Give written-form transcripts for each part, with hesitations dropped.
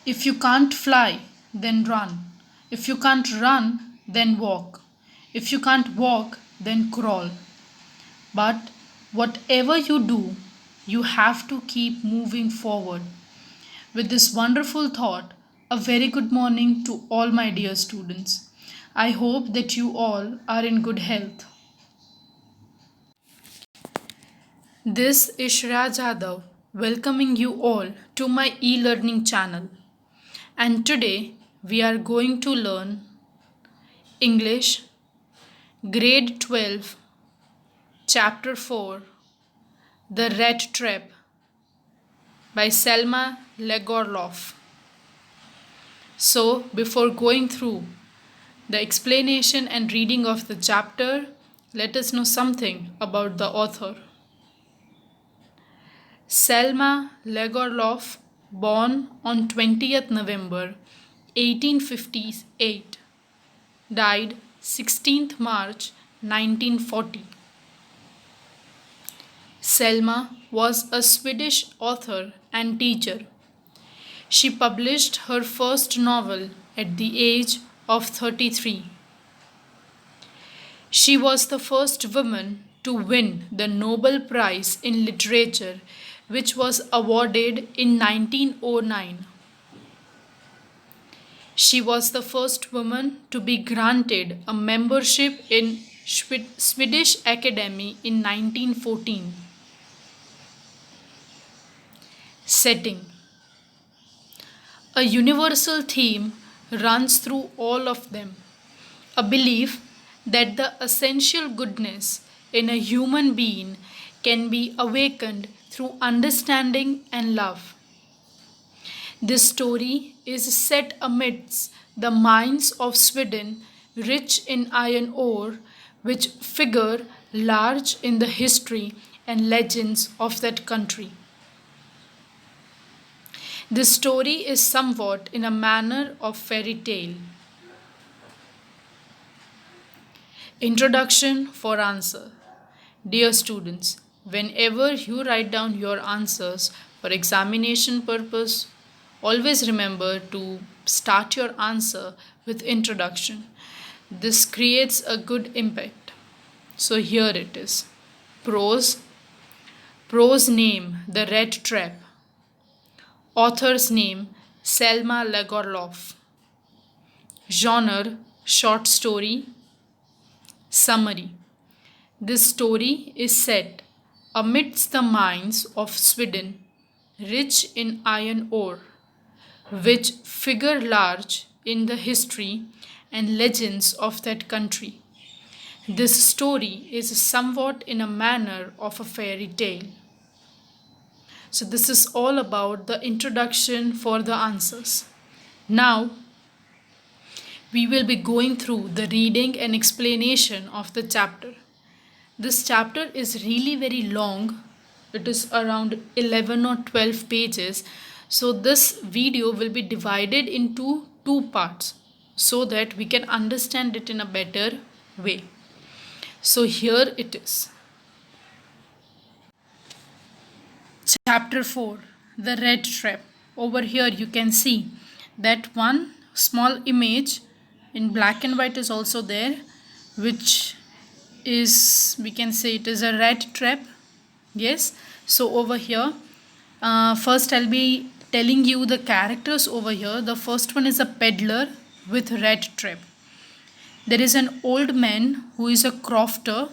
If you can't fly, then run. If you can't run, then walk. If you can't walk, then crawl. But whatever you do, you have to keep moving forward. With this wonderful thought, a very good morning to all my dear students. I hope that you all are in good health. This is Shreya Jadhav welcoming you all to my e-learning channel. And today we are going to learn English Grade 12 Chapter 4 The Rat Trap by Selma Legorloff. So, before going through the explanation and reading of the chapter, let us know something about the author. Selma Legorloff, born on 20th November 1858, died 16th March 1940. Selma was a Swedish author and teacher. She published her first novel at the age of 33. She was the first woman to win the Nobel Prize in Literature, which was awarded in 1909. She was the first woman to be granted a membership in Swedish Academy in 1914. Setting. A universal theme runs through all of them, a belief that the essential goodness in a human being can be awakened through understanding and love. This story is set amidst the mines of Sweden, rich in iron ore, which figure large in the history and legends of that country. This story is somewhat in a manner of fairy tale. Introduction for answer. Dear students, whenever you write down your answers for examination purpose, always remember to start your answer with introduction. This creates a good impact. So here it is. Prose. Prose name The Rat Trap. Author's name Selma Legorloff. Genre short story. Summary. This story is set amidst the mines of Sweden, rich in iron ore, which figure large in the history and legends of that country. This story is somewhat in a manner of a fairy tale. So, this is all about the introduction for the answers. Now, we will be going through the reading and explanation of the chapter. This chapter is really very long. It is around 11 or 12 pages. So, this video will be divided into two parts so that we can understand it in a better way. So, here it is. Chapter 4 The Rat Trap. Over here, you can see that one small image in black and white is also there, which is, we can say it is a rat trap. Yes, so over here, first I'll be telling you the characters over here. The first one is a peddler with rat trap. There is an old man who is a crofter.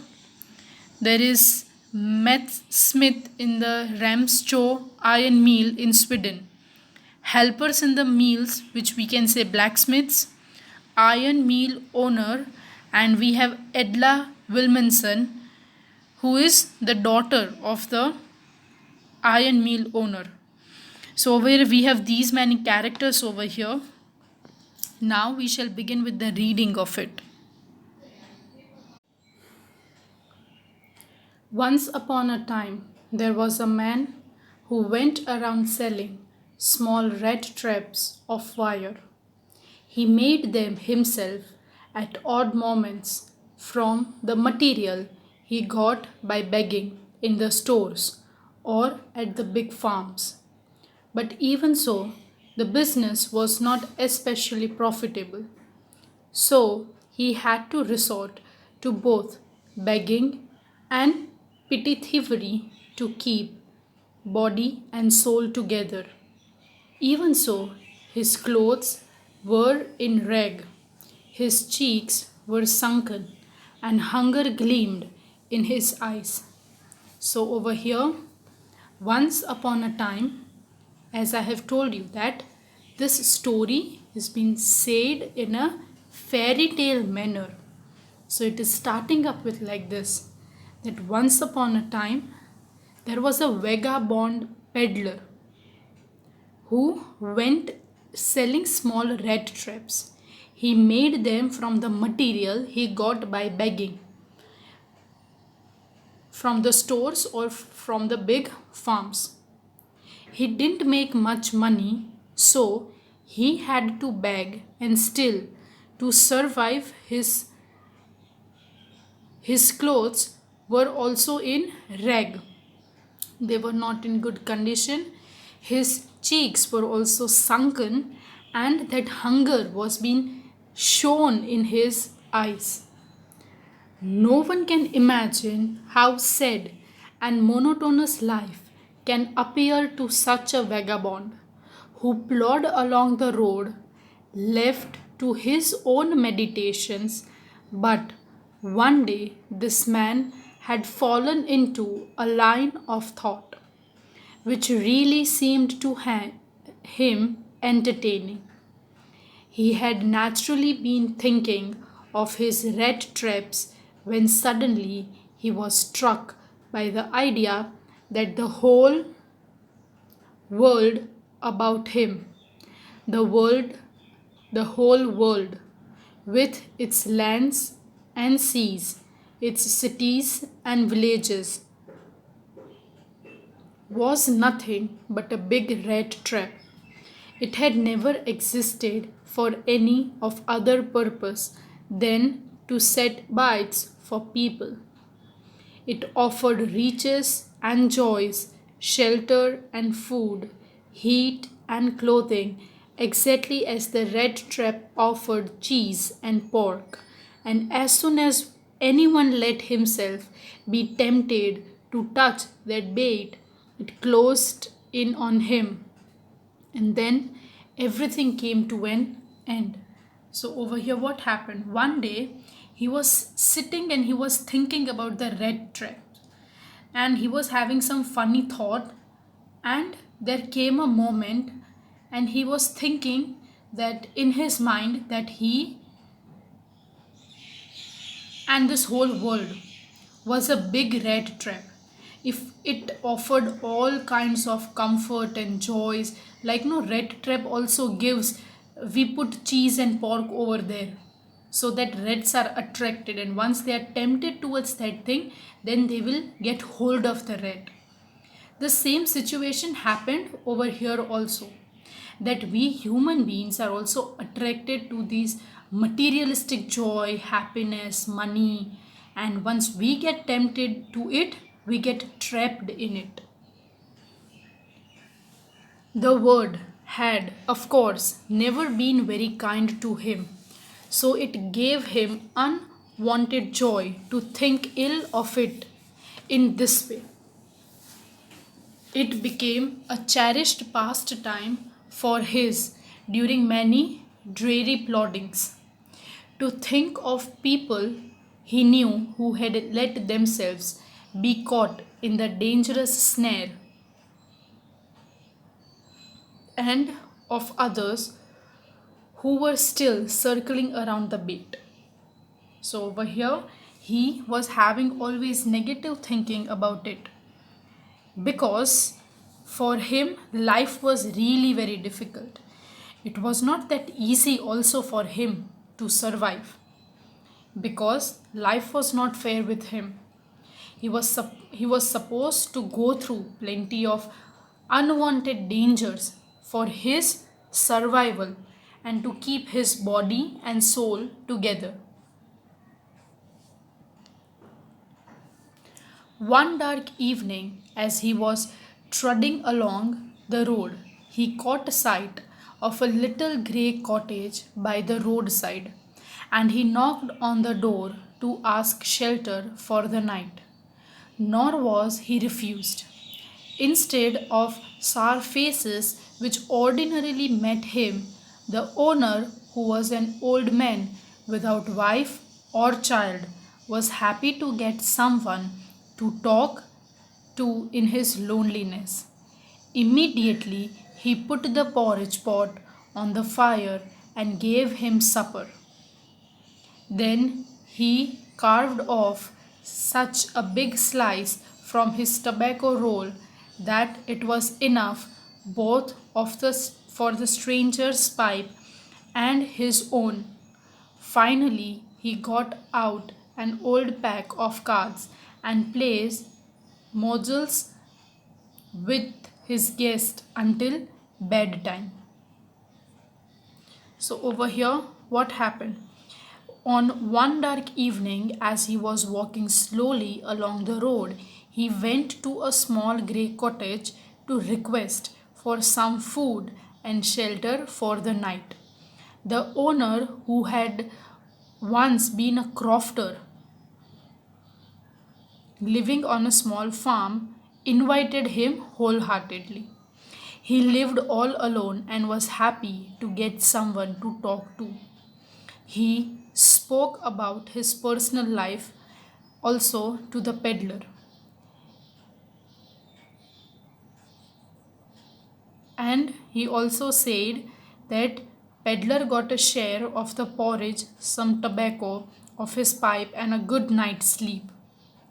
There is Mats Smith in the Ramscho iron mill in Sweden. Helpers in the mills, which we can say blacksmiths, iron mill owner, and we have Edla Wilmanson, who is the daughter of the iron mill owner. So over here we have these many characters over here. Now we shall begin with the reading of it. Once upon a time, there was a man who went around selling small rat traps of wire. He made them himself at odd moments from the material he got by begging in the stores or at the big farms. But even so, The business was not especially profitable, so he had to resort to both begging and petty thievery to keep body and soul together. Even so, his clothes were in rag, his cheeks were sunken, and hunger gleamed in his eyes. So, over here, once upon a time, as I have told you, that this story has been said in a fairy tale manner. So, it is starting up with like this, that once upon a time, there was a vagabond peddler who went selling small rat traps. He made them from the material he got by begging from the stores or from the big farms. He didn't make much money, so he had to beg and steal to survive. His clothes were also in rag. They were not in good condition. His cheeks were also sunken, and that hunger was being shown in his eyes. No one can imagine how sad and monotonous life can appear to such a vagabond who plodded along the road, left to his own meditations. But one day this man had fallen into a line of thought which really seemed to him entertaining. He had naturally been thinking of his rat traps when suddenly he was struck by the idea that the whole world about him, the world, the whole world, with its lands and seas, its cities and villages, was nothing but a big rat trap. It had never existed for any of other purpose than to set bites for people. It offered riches and joys, shelter and food, heat and clothing, exactly as the rat trap offered cheese and pork. And as soon as anyone let himself be tempted to touch that bait, it closed in on him, and then everything came to an end. So over here what happened, one day he was sitting and he was thinking about the red trap, and he was having some funny thought, and there came a moment and he was thinking that in his mind that he and this whole world was a big red trap. If it offered all kinds of comfort and joys, like no red trap also gives, we put cheese and pork over there so that rats are attracted, and once they are tempted towards that thing, then they will get hold of the rat. The same situation happened over here also, that we human beings are also attracted to these materialistic joy, happiness, money, and once we get tempted to it, we get trapped in it. The word had, of course, never been very kind to him, so it gave him unwanted joy to think ill of it in this way. It became a cherished pastime for his during many dreary ploddings. To think of people he knew who had let themselves be caught in the dangerous snare, and of others who were still circling around the bait. So over here, he was having always negative thinking about it, because for him life was really very difficult. It was not that easy also for him to survive, because life was not fair with him. He was supposed to go through plenty of unwanted dangers for his survival and to keep his body and soul together. One dark evening, as he was trudging along the road, he caught sight of a little grey cottage by the roadside, and he knocked on the door to ask shelter for the night. Nor was he refused. Instead of sour faces which ordinarily met him, the owner, who was an old man without wife or child, was happy to get someone to talk to in his loneliness. Immediately he put the porridge pot on the fire and gave him supper. Then he carved off such a big slice from his tobacco roll that it was enough both for the stranger's pipe and his own. Finally, he got out an old pack of cards and played modules with his guest until bedtime. So, over here, what happened? On one dark evening, as he was walking slowly along the road, he went to a small grey cottage to request for some food and shelter for the night. The owner, who had once been a crofter living on a small farm, invited him wholeheartedly. He lived all alone and was happy to get someone to talk to. He spoke about his personal life also to the peddler, and he also said that peddler got a share of the porridge, some tobacco of his pipe, and a good night's sleep.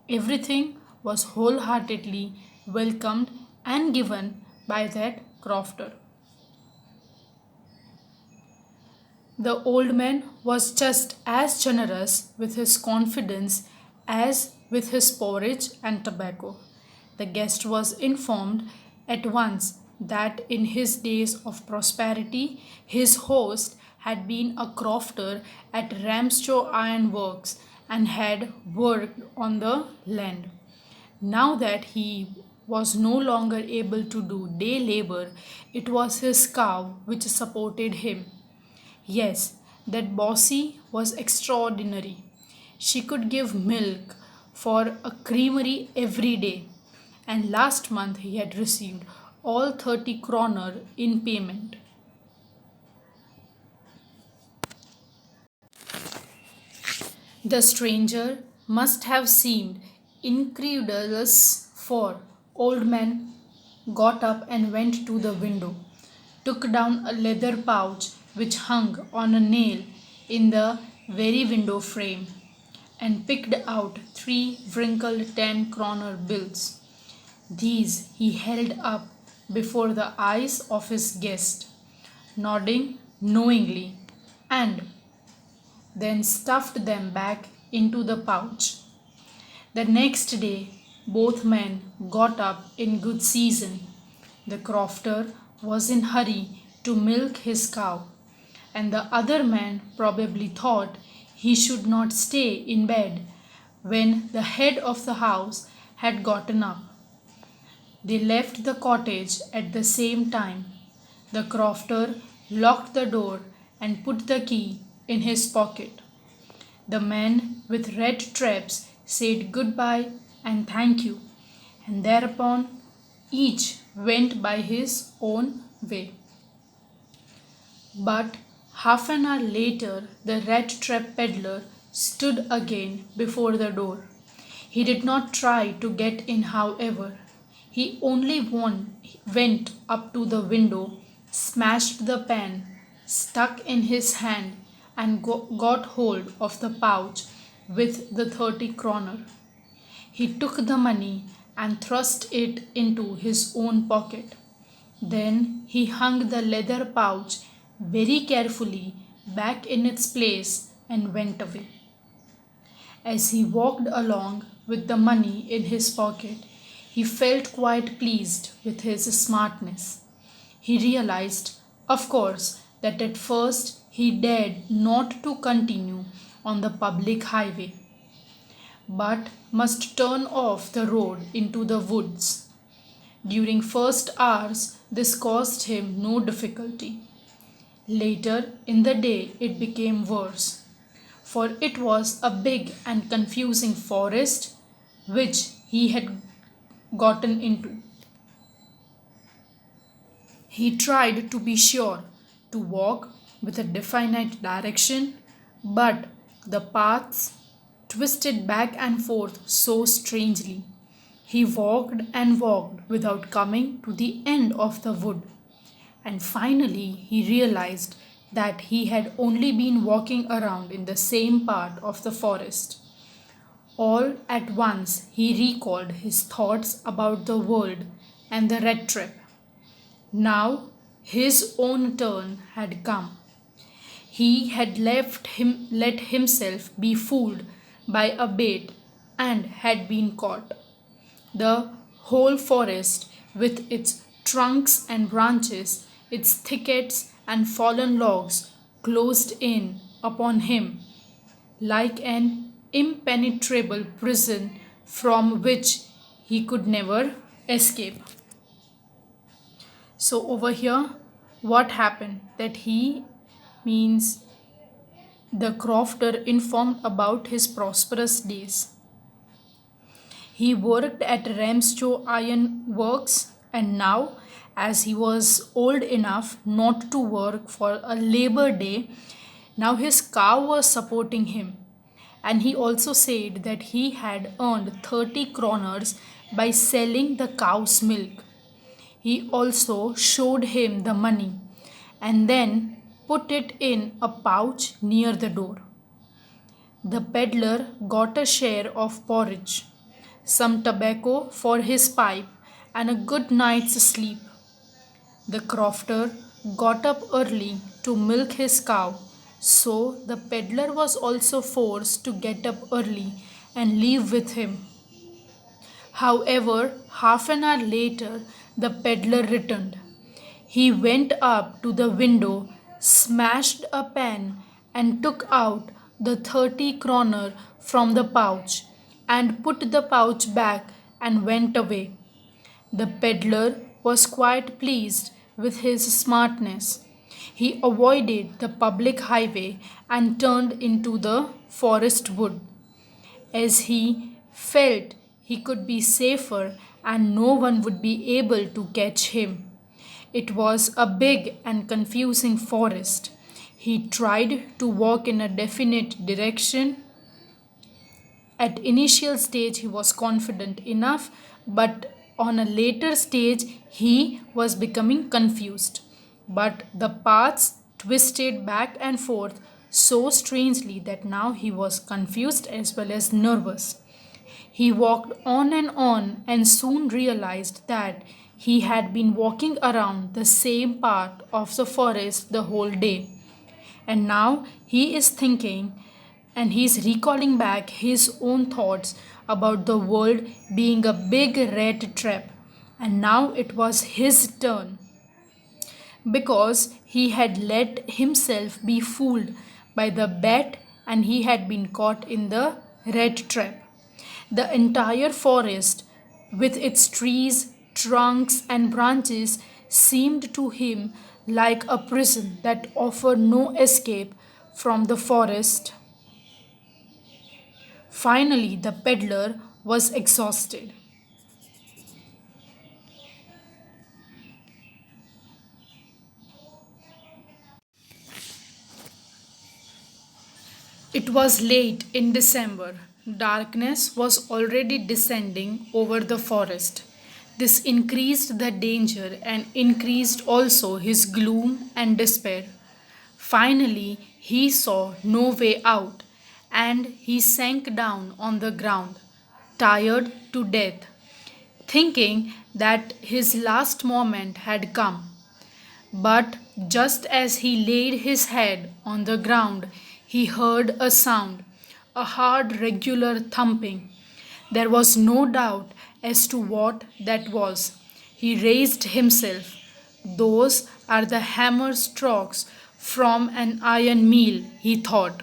Everything was wholeheartedly welcomed and given by that crofter. The old man was just as generous with his confidence as with his porridge and tobacco. The guest was informed at once that in his days of prosperity his host had been a crofter at Ramshaw Iron Works and had worked on the land. Now that he was no longer able to do day labor, it was his cow which supported him. Yes, that Bossy was extraordinary. She could give milk for a creamery every day, and last month he had received all 30 kroner in payment. The stranger must have seemed incredulous, for old man got up and went to the window, took down a leather pouch which hung on a nail in the very window frame, and picked out three wrinkled 10 kroner bills. These he held up before the eyes of his guest, nodding knowingly, and then stuffed them back into the pouch. The next day, both men got up in good season. The crofter was in hurry to milk his cow, and the other man probably thought he should not stay in bed when the head of the house had gotten up. They left the cottage at the same time. The crofter locked the door and put the key in his pocket. The man with red traps said goodbye and thank you, and thereupon each went by his own way. But half an hour later, the red trap peddler stood again before the door. He did not try to get in, however. He only went up to the window, smashed the pan, stuck in his hand, and got hold of the pouch with the 30 kroner. He took the money and thrust it into his own pocket. Then he hung the leather pouch very carefully back in its place and went away. As he walked along with the money in his pocket, he felt quite pleased with his smartness. He realized, of course, that at first he dared not to continue on the public highway, but must turn off the road into the woods. During first hours, this caused him no difficulty. Later in the day, it became worse, for it was a big and confusing forest which he had gotten into. He tried to be sure to walk with a definite direction, but the paths twisted back and forth so strangely. He walked and walked without coming to the end of the wood, and finally he realized that he had only been walking around in the same part of the forest. All at once he recalled his thoughts about the world and the red trap. Now his own turn had come. He had let himself be fooled by a bait and had been caught. The whole forest, with its trunks and branches, its thickets and fallen logs, closed in upon him like an impenetrable prison from which he could never escape. So, over here, what happened? That he means the crofter informed about his prosperous days. He worked at Ramsjo Iron Works, and now, as he was old enough not to work for a labor day, now his cow was supporting him. And he also said that he had earned 30 kroners by selling the cow's milk. He also showed him the money and then put it in a pouch near the door. The peddler got a share of porridge, some tobacco for his pipe, and a good night's sleep. The crofter got up early to milk his cow, so the peddler was also forced to get up early and leave with him. However, half an hour later, the peddler returned. He went up to the window, smashed a pan, and took out the 30 kroner from the pouch and put the pouch back and went away. The peddler was quite pleased with his smartness. He avoided the public highway and turned into the forest wood, as he felt he could be safer and no one would be able to catch him. It was a big and confusing forest. He tried to walk in a definite direction. At initial stage he was confident enough, but on a later stage he was becoming confused. But the paths twisted back and forth so strangely that now he was confused as well as nervous. He walked on and soon realized that he had been walking around the same part of the forest the whole day. And now he is thinking and he is recalling back his own thoughts about the world being a big rat trap. And now it was his turn because he had let himself be fooled by the bat and he had been caught in the rat trap. The entire forest, with its trees, trunks, and branches, seemed to him like a prison that offered no escape from the forest. Finally, the peddler was exhausted. It was late in December. Darkness was already descending over the forest. This increased the danger and increased also his gloom and despair. Finally, he saw no way out and he sank down on the ground, tired to death, thinking that his last moment had come. But just as he laid his head on the ground, he heard a sound, a hard, regular thumping. There was no doubt as to what that was. He raised himself. Those are the hammer strokes from an iron mill, he thought.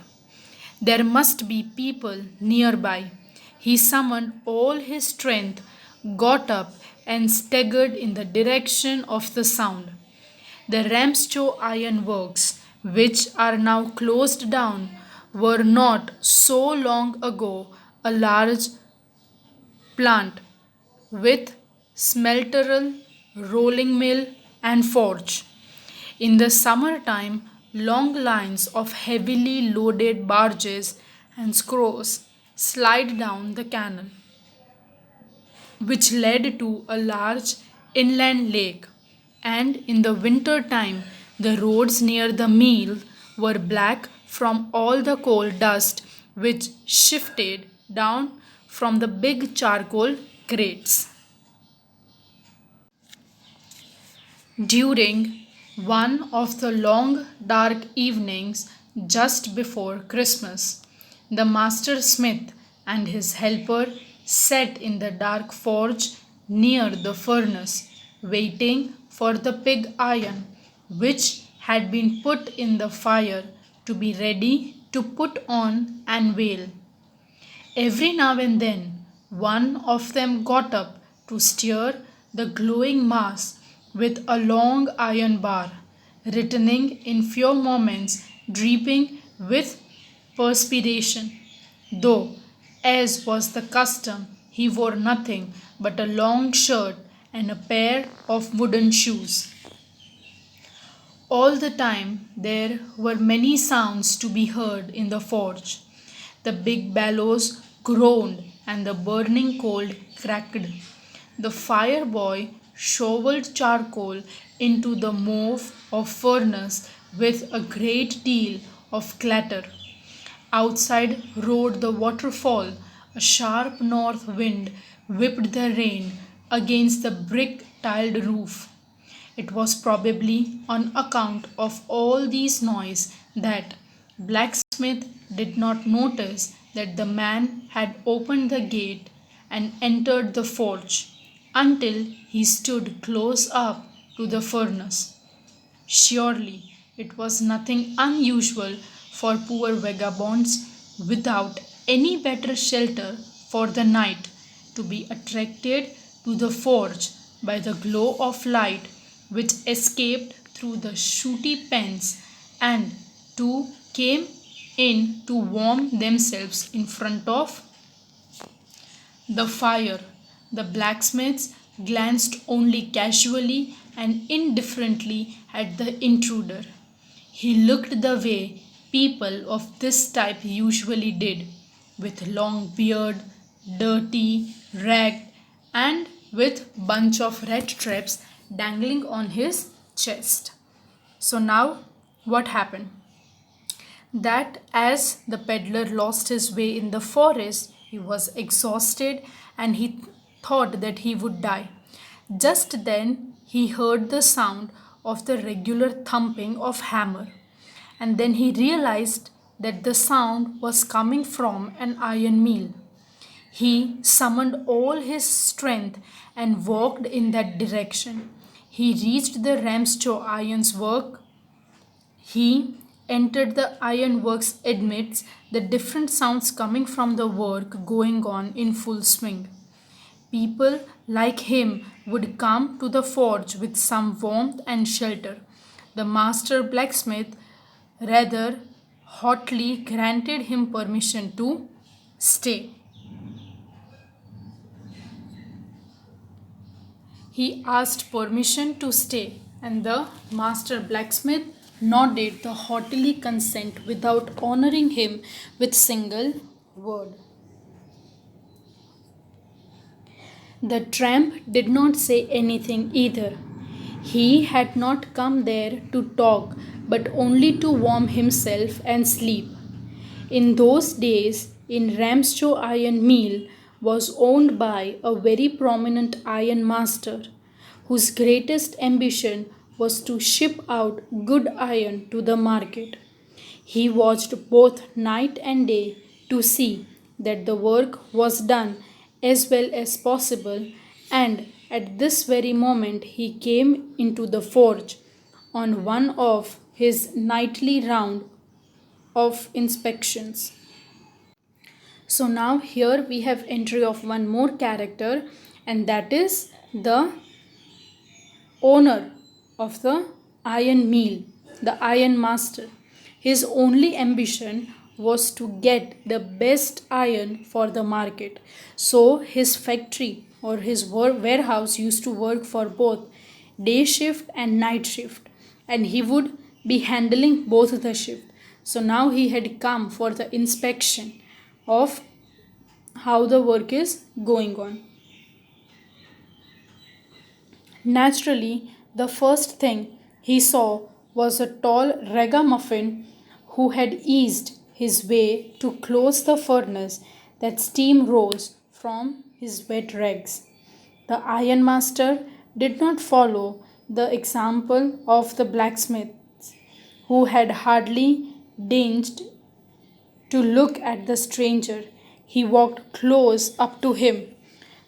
There must be people nearby. He summoned all his strength, got up, and staggered in the direction of the sound. The Ramsjo Iron Works which are now closed down, were not so long ago a large plant with smelterel, rolling mill, and forge. In the summertime, long lines of heavily loaded barges and screws slide down the canal, which led to a large inland lake. And in the winter time, the roads near the mill were black from all the coal dust which shifted down from the big charcoal grates. During one of the long dark evenings just before Christmas, the master smith and his helper sat in the dark forge near the furnace, waiting for the pig iron, which had been put in the fire to be ready to put on and whale. Every now and then, one of them got up to stir the glowing mass with a long iron bar, returning in few moments, dripping with perspiration. Though, as was the custom, he wore nothing but a long shirt and a pair of wooden shoes. All the time there were many sounds to be heard in the forge. The big bellows groaned and the burning coal cracked. The fire boy shoveled charcoal into the mauve of furnace with a great deal of clatter. Outside roared the waterfall. A sharp north wind whipped the rain against the brick tiled roof. It was probably on account of all these noise that blacksmith did not notice that the man had opened the gate and entered the forge until he stood close up to the furnace. Surely it was nothing unusual for poor vagabonds without any better shelter for the night to be attracted to the forge by the glow of light which escaped through the sooty pens and to came in to warm themselves in front of the fire. The blacksmiths glanced only casually and indifferently at the intruder. He looked the way people of this type usually did, with long beard, dirty, ragged, and with bunch of red straps dangling on his chest. So now what happened? That as the peddler lost his way in the forest, he was exhausted and he thought that he would die. Just then he heard the sound of the regular thumping of hammer, and then he realized that the sound was coming from an iron mill. He summoned all his strength and walked in that direction. He reached the Ramshaw Iron's work. He entered the ironworks amidst the different sounds coming from the work going on in full swing. People like him would come to the forge with some warmth and shelter. The master blacksmith rather hotly granted him permission to stay. He asked permission to stay, and the master blacksmith nodded the haughtily consent without honoring him with single word. The tramp did not say anything either. He had not come there to talk, but only to warm himself and sleep. In those days, in Ramshaw Iron Mill was owned by a very prominent iron master, whose greatest ambition was to ship out good iron to the market. He watched both night and day to see that the work was done as well as possible, and at this very moment he came into the forge on one of his nightly round of inspections. So now here we have entry of one more character, and that is the owner of the iron mill, the iron master. His only ambition was to get the best iron for the market. So his factory or his warehouse used to work for both day shift and night shift, and he would be handling both the shift. So now he had come for the inspection of how the work is going on. Naturally, the first thing he saw was a tall ragamuffin who had eased his way to close the furnace that steam rose from his wet rags. The ironmaster did not follow the example of the blacksmiths, who had hardly deigned to look at the stranger. He walked close up to him,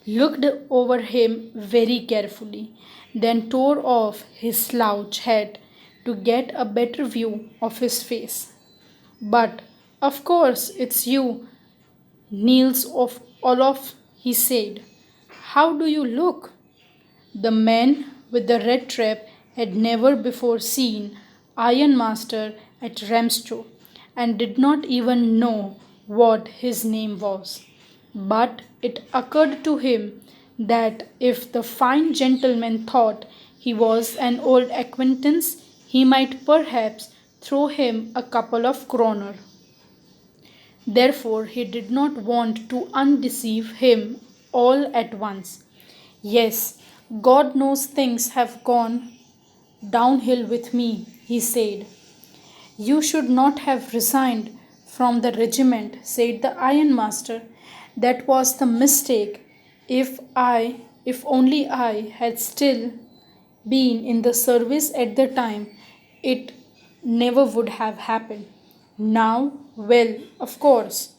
looked over him very carefully, then tore off his slouch hat to get a better view of his face. But of course it's you, Niels of Olof, he said. How do you look? The man with the red trap had never before seen Ironmaster at Ramstrow and did not even know what his name was. But it occurred to him that if the fine gentleman thought he was an old acquaintance, he might perhaps throw him a couple of kroner. Therefore, he did not want to undeceive him all at once. Yes, God knows things have gone downhill with me, he said. You should not have resigned from the regiment, said the ironmaster. That was the mistake. If only I had still been in the service at the time, it never would have happened. Now, well, of course,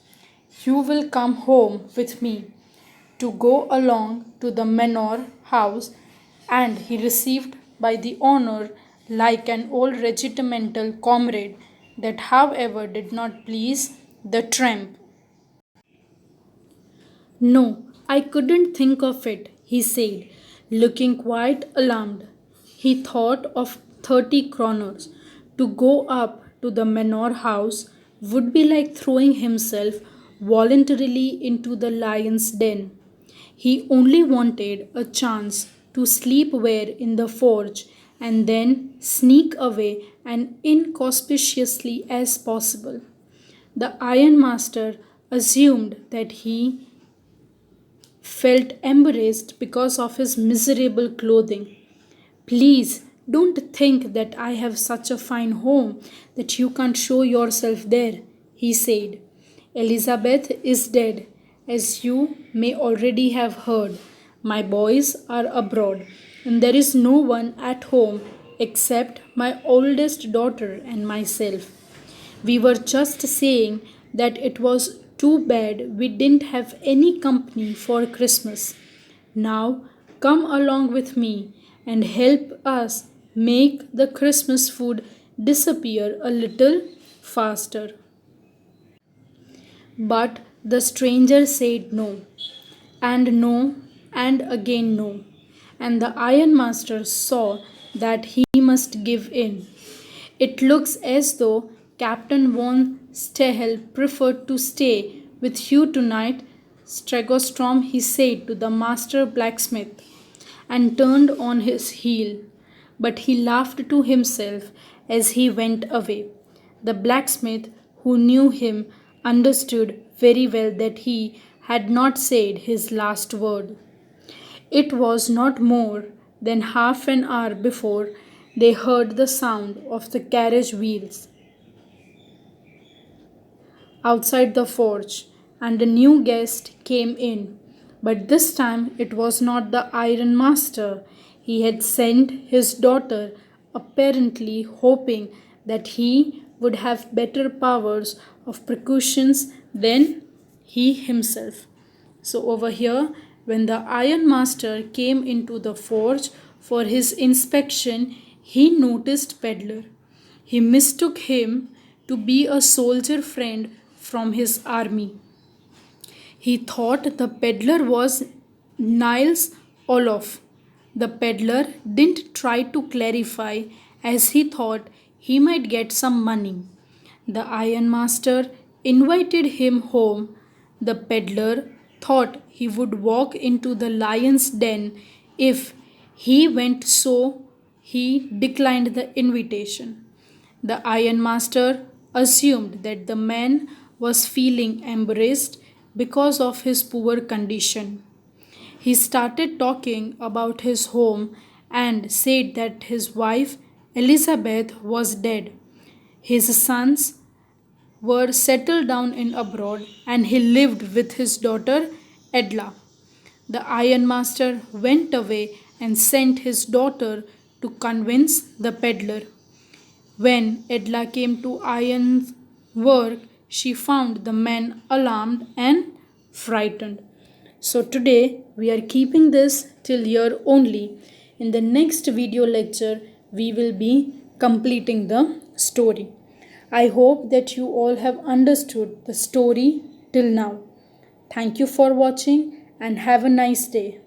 you will come home with me to go along to the manor house, and he received by the honor like an old regimental comrade. That, however, did not please the tramp. No, I couldn't think of it, he said, looking quite alarmed. He thought of 30 kroners. To go up to the manor house would be like throwing himself voluntarily into the lion's den. He only wanted a chance to sleep where in the forge and then sneak away as inconspicuously as possible. The ironmaster assumed that he felt embarrassed because of his miserable clothing. Please don't think that I have such a fine home that you can't show yourself there, he said. Elizabeth is dead, as you may already have heard. My boys are abroad, and there is no one at home except my oldest daughter and myself. We were just saying that it was too bad we didn't have any company for Christmas. Now come along with me and help us make the Christmas food disappear a little faster. But the stranger said no, and no, and again no. And the ironmaster saw that he must give in. It looks as though Captain von Stahel preferred to stay with you tonight, Stragostrom, he said to the master blacksmith, and turned on his heel. But he laughed to himself as he went away. The blacksmith, who knew him, understood very well that he had not said his last word. It was not more than half an hour before they heard the sound of the carriage wheels outside the forge, and a new guest came in. But this time it was not the iron master. He had sent his daughter, apparently hoping that he would have better powers of precautions than he himself. So, over here, when the iron master came into the forge for his inspection, he noticed Peddler. He mistook him to be a soldier friend from his army. He thought the peddler was Niles Olof. The peddler didn't try to clarify, as he thought he might get some money. The ironmaster invited him home. The peddler thought he would walk into the lion's den if he went, so he declined the invitation. The ironmaster assumed that the man was feeling embarrassed because of his poor condition. He started talking about his home and said that his wife Elizabeth was dead. His sons were settled down in abroad and he lived with his daughter Edla. The ironmaster went away and sent his daughter to convince the peddler. When Edla came to iron work, she found the man alarmed and frightened. So today we are keeping this till here only. In the next video lecture, we will be completing the story. I hope that you all have understood the story till now. Thank you for watching and have a nice day.